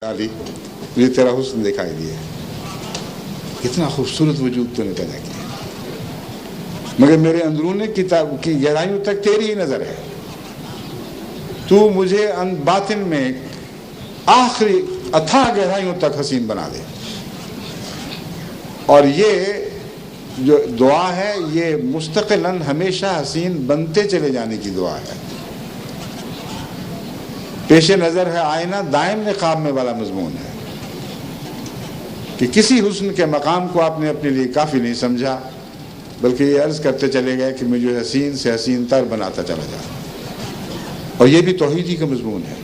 علی مجھے تیرا حسن دکھائی دیا، کتنا خوبصورت وجود تو نے پیدا کیا، مگر میرے اندرون کتاب کی گہرائیوں تک تیری ہی نظر ہے۔ تو مجھے باطن میں آخری اتھاہ گہرائیوں تک حسین بنا دے۔ اور یہ جو دعا ہے یہ مستقلاً ہمیشہ حسین بنتے چلے جانے کی دعا ہے۔ پیش نظر ہے آئینہ دائم نقاب میں والا مضمون ہے کہ کسی حسن کے مقام کو آپ نے اپنے لیے کافی نہیں سمجھا، بلکہ یہ عرض کرتے چلے گئے کہ مجھے حسین سے حسین تر بناتا چلا جا۔ اور یہ بھی توحید ہی کا مضمون ہے،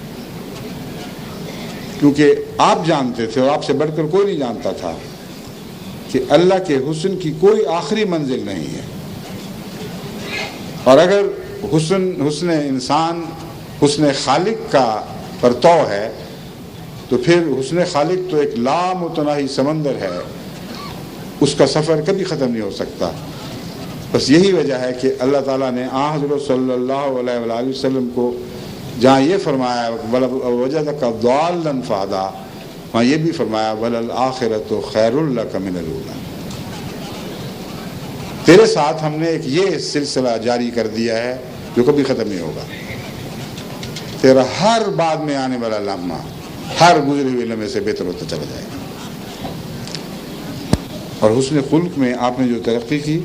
کیونکہ آپ جانتے تھے اور آپ سے بڑھ کر کوئی نہیں جانتا تھا کہ اللہ کے حسن کی کوئی آخری منزل نہیں ہے۔ اور اگر حسن انسان حسن خالق کا پرتو ہے تو پھر حسن خالق تو ایک لامتناہی سمندر ہے، اس کا سفر کبھی ختم نہیں ہو سکتا۔ بس یہی وجہ ہے کہ اللہ تعالیٰ نے حضرت صلی اللہ علیہ وآلہ وسلم کو جہاں یہ فرمایا وَوَجَدَكَ ضَالًّا فَهَدَىٰ، وہاں یہ بھی فرمایا وَلَلْآخِرَةُ خَيْرٌ لَكَ مِنَ الْأُولَىٰ۔ تیرے ساتھ ہم نے ایک یہ سلسلہ جاری کر دیا ہے جو کبھی ختم نہیں ہوگا۔ تیرا ہر بعد میں آنے والا لمحہ ہر گزرے ہوئے لمحے سے بہتر ہوتا چلا جائے گا۔ اور حسن خلق میں آپ نے جو ترقی کی،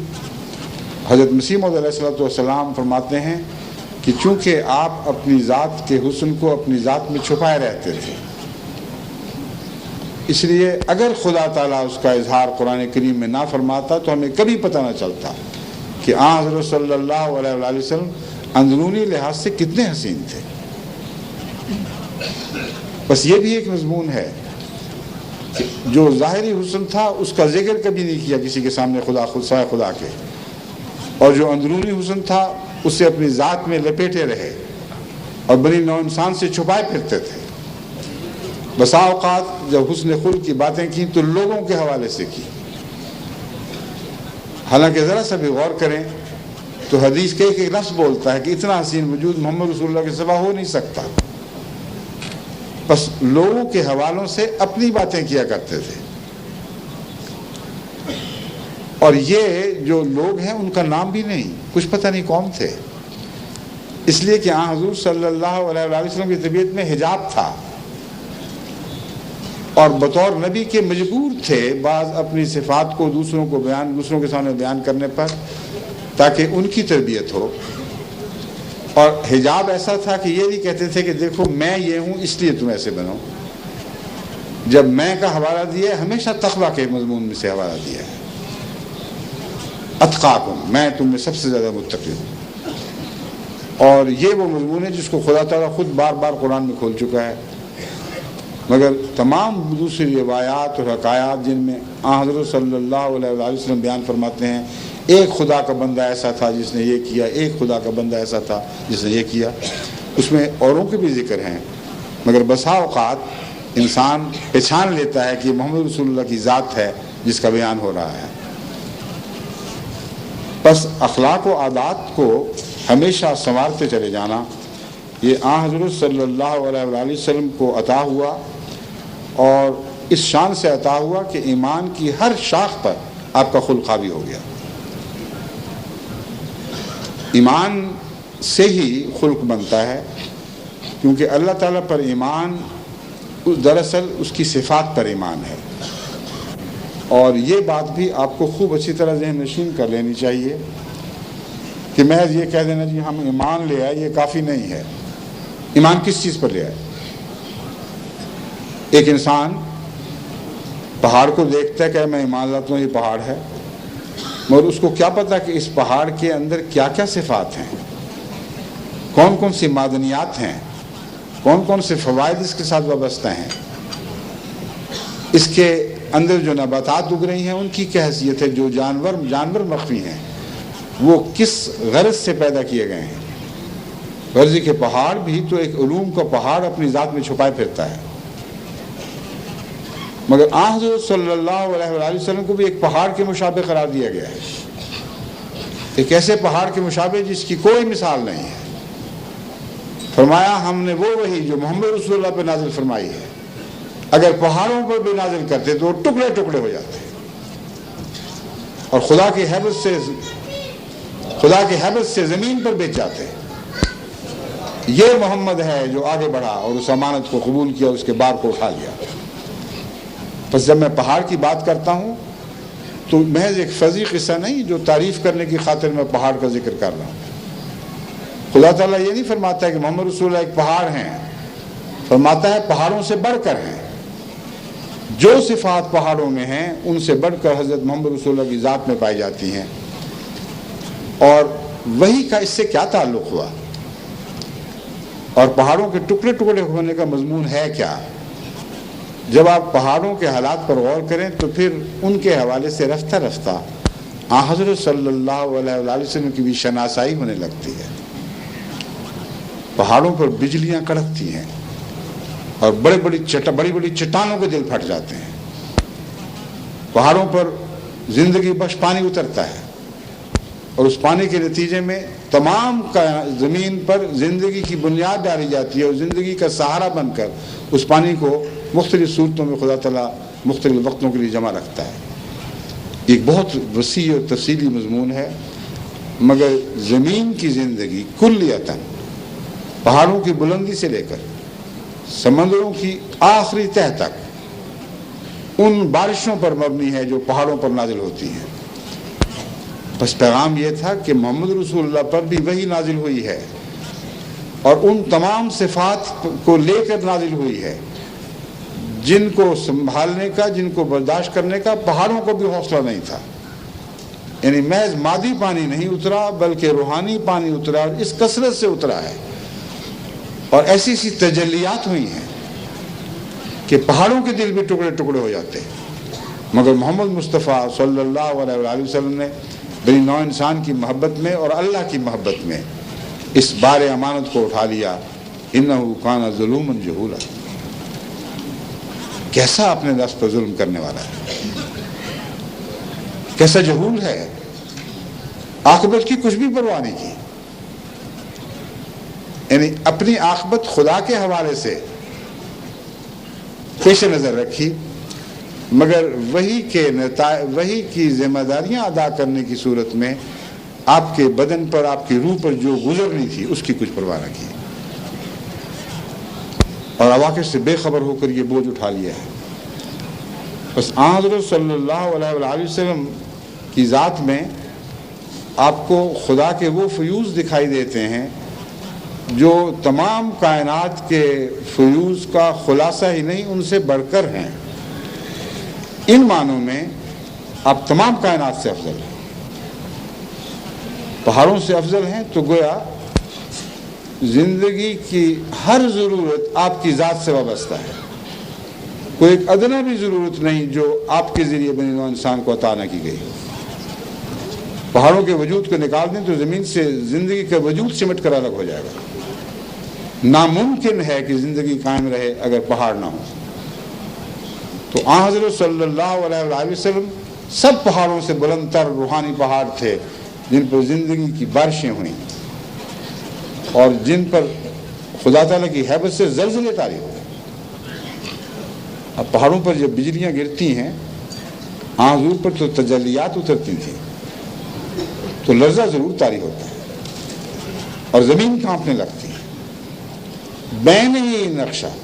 حضرت مسیح موعود علیہ السلام فرماتے ہیں کہ چونکہ آپ اپنی ذات کے حسن کو اپنی ذات میں چھپائے رہتے تھے، اس لیے اگر خدا تعالیٰ اس کا اظہار قرآن کریم میں نہ فرماتا تو ہمیں کبھی پتہ نہ چلتا کہ حضرت صلی اللہ علیہ وآلہ وسلم اندرونی لحاظ سے کتنے حسین تھے۔ بس یہ بھی ایک مضمون ہے کہ جو ظاہری حسن تھا اس کا ذکر کبھی نہیں کیا کسی کے سامنے خدا کے، اور جو اندرونی حسن تھا اسے اپنی ذات میں لپیٹے رہے اور بنی نوع انسان سے چھپائے پھرتے تھے۔ بسا اوقات جب حسن خلق کی باتیں کی تو لوگوں کے حوالے سے کی، حالانکہ ذرا سا بھی غور کریں تو حدیث کے ایک لفظ بولتا ہے کہ اتنا حسین وجود محمد رسول اللہ کے سوا ہو نہیں سکتا۔ بس لوگوں کے حوالوں سے اپنی باتیں کیا کرتے تھے، اور یہ جو لوگ ہیں ان کا نام بھی نہیں، کچھ پتہ نہیں کون تھے، اس لیے کہ حضور صلی اللہ علیہ وآلہ وسلم کی طبیعت میں حجاب تھا، اور بطور نبی کے مجبور تھے بعض اپنی صفات کو دوسروں کے سامنے بیان کرنے پر تاکہ ان کی تربیت ہو۔ اور حجاب ایسا تھا کہ یہ نہیں کہتے تھے کہ دیکھو میں یہ ہوں اس لیے تم ایسے بنو۔ جب میں کا حوالہ دیا ہے ہمیشہ تقویٰ کے مضمون میں سے حوالہ دیا ہے، اتقاکم، میں تم میں سب سے زیادہ متقی ہوں۔ اور یہ وہ مضمون ہے جس کو خدا تعالیٰ خود بار بار قرآن میں کھول چکا ہے، مگر تمام دوسری روایات اور حکایات جن میں حضرت صلی اللہ علیہ وآلہ وسلم بیان فرماتے ہیں ایک خدا کا بندہ ایسا تھا جس نے یہ کیا، ایک خدا کا بندہ ایسا تھا جس نے یہ کیا، اس میں اوروں کے بھی ذکر ہیں، مگر بسا اوقات انسان پہچان لیتا ہے کہ محمد رسول اللہ کی ذات ہے جس کا بیان ہو رہا ہے۔ بس اخلاق و عادات کو ہمیشہ سنوارتے چلے جانا یہ حضرت صلی اللہ علیہ وآلہ وسلم کو عطا ہوا، اور اس شان سے عطا ہوا کہ ایمان کی ہر شاخ پر آپ کا خلق حاوی ہو گیا۔ ایمان سے ہی خلق بنتا ہے، کیونکہ اللہ تعالیٰ پر ایمان دراصل اس کی صفات پر ایمان ہے، اور یہ بات بھی آپ کو خوب اچھی طرح ذہن نشین کر لینی چاہیے کہ محض یہ کہہ دینا جی ہم ایمان لے آئے یہ کافی نہیں ہے۔ ایمان کس چیز پر لے آئے؟ ایک انسان پہاڑ کو دیکھتا ہے کہ میں ایمان لاتا ہوں یہ پہاڑ ہے، مگر اس کو کیا پتا کہ اس پہاڑ کے اندر کیا کیا صفات ہیں، کون کون سی معدنیات ہیں، کون کون سے فوائد اس کے ساتھ وابستہ ہیں، اس کے اندر جو نباتات اگ رہی ہیں ان کی کیا حیثیت ہے، جو جانور مخفی ہیں وہ کس غرض سے پیدا کیے گئے ہیں۔ غرضی کے پہاڑ بھی تو ایک علوم کا پہاڑ اپنی ذات میں چھپائے پھرتا ہے، مگر حضرت صلی اللہ علیہ وآلہ وسلم کو بھی ایک پہاڑ کے مشابہ قرار دیا گیا ہے، ایک ایسے پہاڑ کے مشابہ جس کی کوئی مثال نہیں ہے۔ فرمایا ہم نے وہ وحی جو محمد رسول اللہ پہ نازل فرمائی ہے اگر پہاڑوں پر بھی نازل کرتے تو وہ ٹکڑے ٹکڑے ہو جاتے اور خدا کی حیبت سے زمین پر بیچ جاتے۔ یہ محمد ہے جو آگے بڑھا اور اس امانت کو قبول کیا، اس کے بار کو اٹھا لیا۔ پس جب میں پہاڑ کی بات کرتا ہوں تو محض ایک فضی قصہ نہیں جو تعریف کرنے کی خاطر میں پہاڑ کا ذکر کر رہا ہوں۔ خدا تعالیٰ یہ نہیں فرماتا ہے کہ محمد رسول اللہ ایک پہاڑ ہیں، فرماتا ہے پہاڑوں سے بڑھ کر ہیں۔ جو صفات پہاڑوں میں ہیں ان سے بڑھ کر حضرت محمد رسول اللہ کی ذات میں پائی جاتی ہیں۔ اور وہی کا اس سے کیا تعلق ہوا، اور پہاڑوں کے ٹکڑے ٹکڑے ہونے کا مضمون ہے کیا؟ جب آپ پہاڑوں کے حالات پر غور کریں تو پھر ان کے حوالے سے رفتہ رفتہ حضرت صلی اللہ علیہ وآلہ وسلم کی بھی شناسائی ہونے لگتی ہے۔ پہاڑوں پر بجلیاں کڑکتی ہیں اور بڑی بڑی چٹانوں کے دل پھٹ جاتے ہیں۔ پہاڑوں پر زندگی بخش پانی اترتا ہے اور اس پانی کے نتیجے میں تمام زمین پر زندگی کی بنیاد ڈالی جاتی ہے، اور زندگی کا سہارا بن کر اس پانی کو مختلف صورتوں میں خدا تعالیٰ مختلف وقتوں کے لیے جمع رکھتا ہے۔ ایک بہت وسیع اور تفصیلی مضمون ہے، مگر زمین کی زندگی کلیتاً پہاڑوں کی بلندی سے لے کر سمندروں کی آخری تہہ تک ان بارشوں پر مبنی ہے جو پہاڑوں پر نازل ہوتی ہیں۔ بس پیغام یہ تھا کہ محمد رسول اللہ پر بھی وہی نازل ہوئی ہے اور ان تمام صفات کو لے کر نازل ہوئی ہے جن کو سنبھالنے کا، جن کو برداشت کرنے کا پہاڑوں کو بھی حوصلہ نہیں تھا۔ یعنی محض مادی پانی نہیں اترا بلکہ روحانی پانی اترا، اور اس کثرت سے اترا ہے، اور ایسی تجلیات ہوئی ہیں کہ پہاڑوں کے دل بھی ٹکڑے ٹکڑے ہو جاتے ہیں۔ مگر محمد مصطفیٰ صلی اللہ علیہ وآلہ وسلم نے بنی نوع انسان کی محبت میں اور اللہ کی محبت میں اس بار امانت کو اٹھا لیا۔ انہ کان ظلوما جہولا، کیسا اپنے نفس پر ظلم کرنے والا ہے، کیسا جہول ہے، عاقبت کی کچھ بھی پرواہ نہیں کی، یعنی اپنی عاقبت خدا کے حوالے سے پیش نظر رکھی، مگر وہی کی ذمہ داریاں ادا کرنے کی صورت میں آپ کے بدن پر، آپ کی روح پر جو گزرنی تھی اس کی کچھ پرواہ نہ کی، اور عواقب سے بے خبر ہو کر یہ بوجھ اٹھا لیا ہے۔ بس حضرت صلی اللہ علیہ وآلہ وسلم کی ذات میں آپ کو خدا کے وہ فیوز دکھائی دیتے ہیں جو تمام کائنات کے فیوز کا خلاصہ ہی نہیں، ان سے بڑھ کر ہیں۔ ان معنوں میں آپ تمام کائنات سے افضل ہیں، پہاڑوں سے افضل ہیں، تو گویا زندگی کی ہر ضرورت آپ کی ذات سے وابستہ ہے، کوئی ایک ادنا بھی ضرورت نہیں جو آپ کے ذریعے بنی نوع انسان کو عطا نہ کی گئی۔ پہاڑوں کے وجود کو نکال دیں تو زمین سے زندگی کا وجود سمٹ کر الگ ہو جائے گا۔ ناممکن ہے کہ زندگی قائم رہے اگر پہاڑ نہ ہو۔ تو حضرت صلی اللہ علیہ وآلہ وسلم سب پہاڑوں سے بلند تر روحانی پہاڑ تھے جن پر زندگی کی بارشیں ہوئیں اور جن پر خدا تعالیٰ کی حیبت سے زلزلے طاری ہوئے۔ اب پہاڑوں پر جب بجلیاں گرتی ہیں، حضور پر تو تجلیات اترتی تھیں تو لرزہ ضرور طاری ہوتا ہے اور زمین کانپنے لگتی ہے۔ بین ہی نقشہ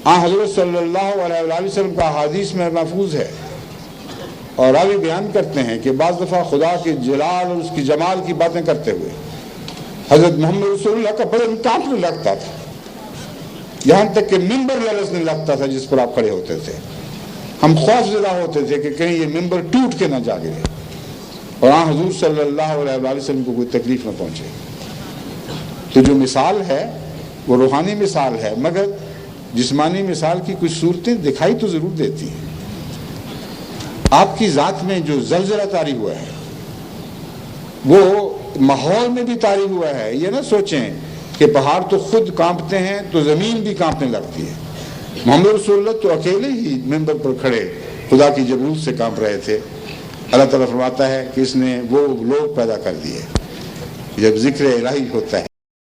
حضرت صلی اللہ علیہ وآلہ وسلم کا حدیث میں محفوظ ہے، اور راوی بیان کرتے ہیں کہ بعض دفعہ خدا کے جلال اور اس کی جمال کی باتیں کرتے ہوئے حضرت محمد رسول اللہ کا بدن کانپنے لگتا تھا، یہاں تک کہ ممبر لرزنے لگتا تھا جس پر آپ کھڑے ہوتے تھے۔ ہم خوف زدہ ہوتے تھے کہ کہیں یہ ممبر ٹوٹ کے نہ جا گرے اور حضور صلی اللہ علیہ وآلہ وسلم کو کوئی تکلیف نہ پہنچے۔ تو جو مثال ہے وہ روحانی مثال ہے، مگر جسمانی مثال کی کچھ صورتیں دکھائی تو ضرور دیتی ہیں۔ آپ کی ذات میں جو زلزلہ طاری ہوا ہے وہ ماحول میں بھی طاری ہوا ہے۔ یہ نہ سوچیں کہ پہاڑ تو خود کانپتے ہیں تو زمین بھی کانپنے لگتی ہے۔ محمد رسول اللہ تو اکیلے ہی منبر پر کھڑے خدا کی جبروت سے کانپ رہے تھے۔ اللہ تعالیٰ فرماتا ہے کہ اس نے وہ لوگ پیدا کر دیے۔ جب ذکر الہی ہوتا ہے